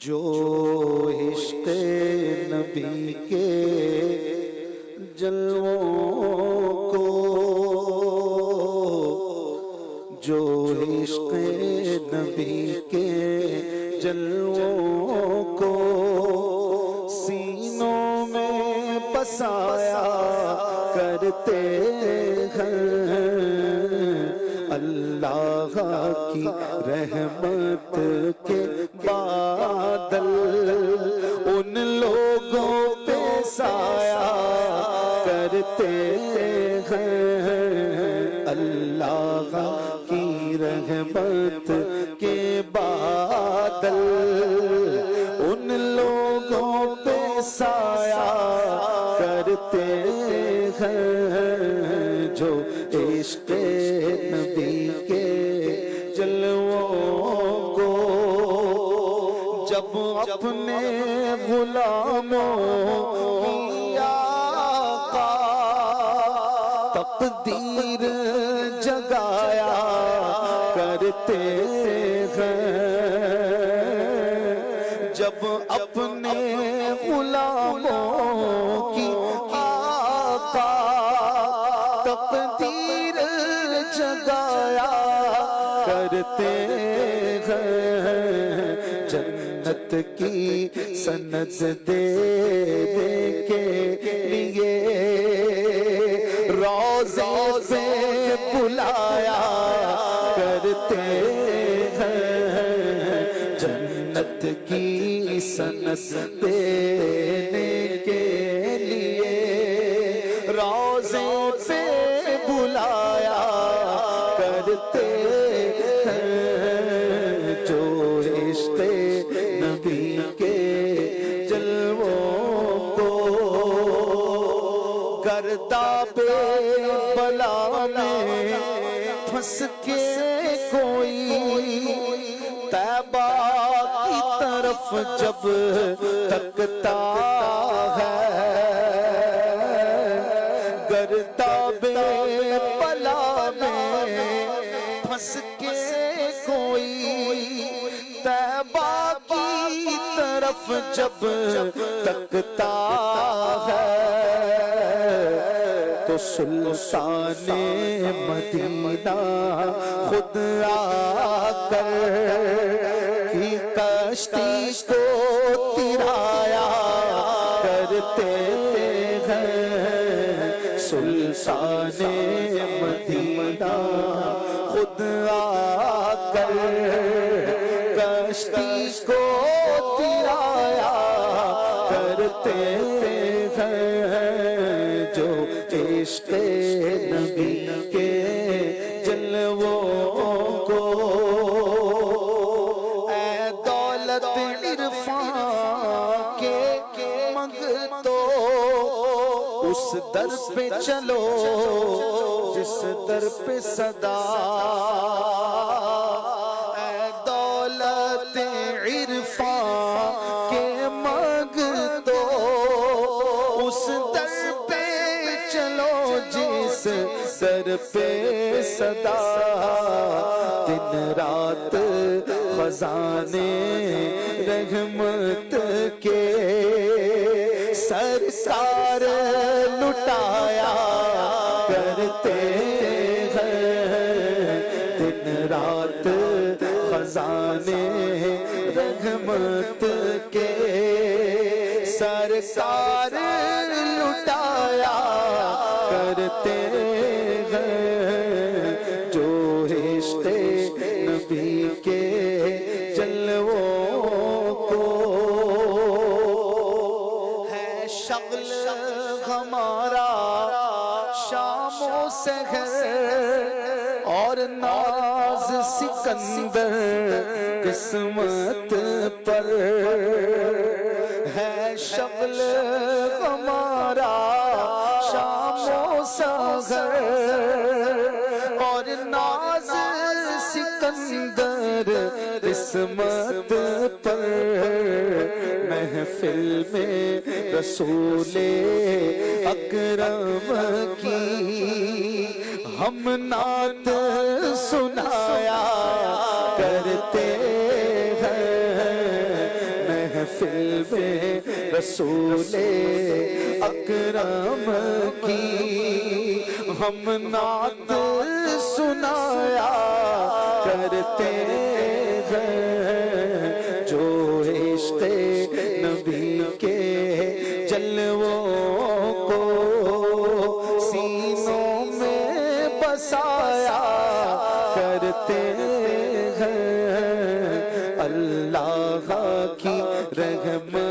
جو عشق نبی کے جلووں کو، جو عشق نبی کے جلووں کو سینوں میں بسایا کرتے ہیں، اللہ کی رحمت کے بادل ان لوگوں پہ سایہ کرتے ہیں، اللہ کی رحمت کے بادل ان لوگوں پہ سایہ کرتے ہیں، جو عشق نبی کے جلووں کو جب اپنے غلاموں کی آقا تقدیر جگایا کرتے ہیں، جب اپنے غلاموں کی آقا تقدیر جگایا کرتے ہیں، جنت کی سند دینے کے لیے روضے پہ بلایا کرتے ہیں، جنت کی سند دینے کے لیے روضے پہ بلایا کرتے ہیں، جو عشق نبی کے جلووں کو گرداب بلا میں پھنس کے کوئی طیبہ کی طرف جب تکتا ہے، گرداب بلا میں پھنس کے کوئی طیبہ کی طرف جب تکتا ہے، تو سلطان مدینہ خود آ کر کی کشتی کو ترایا کرتے ہیں، سلطان مدینہ خود آ کر کشتی کو ترایا کرتے ہیں، جو عشق نبی کے جلووں کو اے دولت عرفان کے منگتو اس در پہ چلو جس در پہ صدا، اے دولت عرفان کے منگتو اس در پہ چلو جس در پہ صدا، دن رات خزانے رحمت کے سرکار لٹایا کرتے ہیں، دن رات خزانے رحمت کے سرکار لٹایا کرتے ہیں، جو عشق نبی کے جلووں کو ہے شغل ہمارا شام و سحر اور ناز سکندر قسمت پر، ہے شغل ہمارا شام و سحر اور ناز سکندر قسمت پر، محفل میں رسول اکرم کی ہم نعت سنایا کرتے ہیں، محفل میں رسول اکرم کی ہم نعت سنایا کرتے ہیں، جو عشق نبی کے جلووں کو سینوں میں بسایا کرتے ہیں، اللہ کی رحمت